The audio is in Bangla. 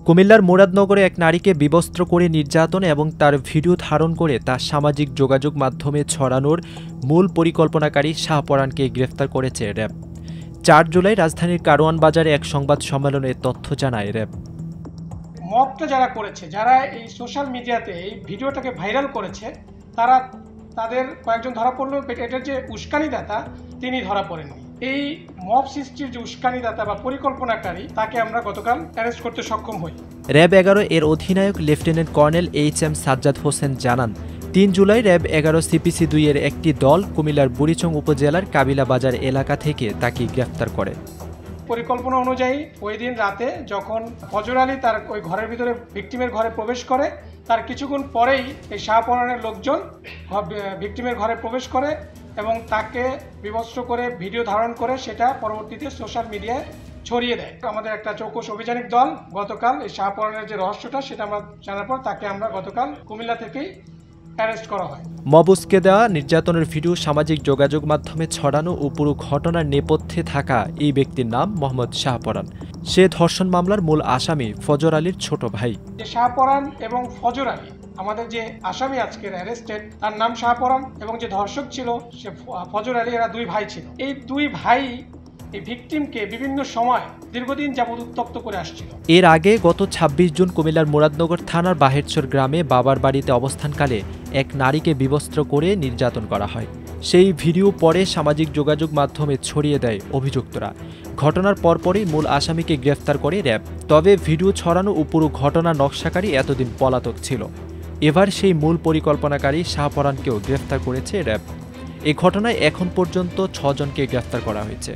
কুমিল্লার মুরাদনগরে এক নারীকে বিবস্ত্র করে নির্যাতন এবং তার ভিডিও ধারণ করে তা সামাজিক যোগাযোগ মাধ্যমে ছড়ানোর মূল পরিকল্পনাকারী শাহপরানকে গ্রেফতার করেছে র্যাব। ৪ জুলাই রাজধানীর কারওয়ান বাজারে এক সংবাদ সম্মেলনে তথ্য জানায় র্যাব। মবটা যারা করেছে, যারা এই সোশ্যাল মিডিয়াতে এই ভিডিওটাকে ভাইরাল করেছে, তাদের কয়েকজন ধরা পড়লো। এটার যে উস্কানিদাতা তিনি ধরা পড়েননি। এই মব সৃষ্টির যে উস্কানিদাতা বা পরিকল্পনাকারী তাকে আমরা গতকাল অ্যারেস্ট করতে সক্ষম হই। র্যাব ১১ এর অধিনায়ক lieutenant colonel HM. Sajjad Hossain জানান, ৩ জুলাই র্যাব ১১ সিপিসি ২ এর একটি দল কুমিল্লার বুড়িচং উপজেলার কাবিলা বাজার এলাকা থেকে তাকে গ্রেফতার করে। পরিকল্পনা অনুযায়ী ওই দিন রাতে যখন ফজর আলী তার ওই ঘরের ভিতরে ভিকটিমের ঘরে প্রবেশ করে, তার কিছুক্ষণ পরেই এই শাহপরানের লোকজন ভিকটিমের ঘরে প্রবেশ করে এবং তাকে বিবস্ত্র করে ভিডিও ধারণ করে সেটা পরবর্তীতে সোশ্যাল মিডিয়ায় ছড়িয়ে দেয়। আমাদের একটা চৌকস অভিযানিক দল গতকাল এই শাহপরানের যে রহস্যটা সেটা আমরা জানার পর তাকে আমরা গতকাল কুমিল্লা থেকেই অ্যারেস্ট করা হয়। মবুসকে দেওয়া নির্যাতনের ভিডিও সামাজিক যোগাযোগ মাধ্যমে ছড়ানো ও পুরো ঘটনার নেপথ্যে থাকা এই ব্যক্তির নাম মোহাম্মদ শাহপরান। সে ধর্ষণ মামলার মূল আসামি ফজর আলীর ছোট ভাই। শাহপরান এবং ফজর আলী আমাদের যে আসামি আজকের অ্যারেস্টেড, তার নাম শাহপরান এবং যে ধর্ষক ছিল সে ফজর আলী, এরা দুই ভাই ছিল। এই দুই ভাই এই ভিকটিমকে বিভিন্ন সময় দীর্ঘদিন যাবৎ উত্তপ্ত করে আসছিল। এর আগে গত ২৬ জুন কুমিল্লার মুরাদনগর থানার বাহেরচর গ্রামে বাবার বাড়িতে অবস্থানকালে এক নারীকে বিবস্ত্র করে নির্যাতন করা হয়। সেই ভিডিও পরে সামাজিক যোগাযোগ মাধ্যমে ছড়িয়ে দেয় অভিযুক্তরা। ঘটনার পরপরই মূল আসামিকে গ্রেফতার করে র্যাব। তবে ভিডিও ছড়ানো ও পুরো ঘটনা নকশাকারী এতদিন পলাতক ছিল। এবার সেই মূল পরিকল্পনাকারী শাহপরানকেও গ্রেফতার করেছে র্যাব। এই ঘটনায় এখন পর্যন্ত ৬ জনকে গ্রেফতার করা হয়েছে।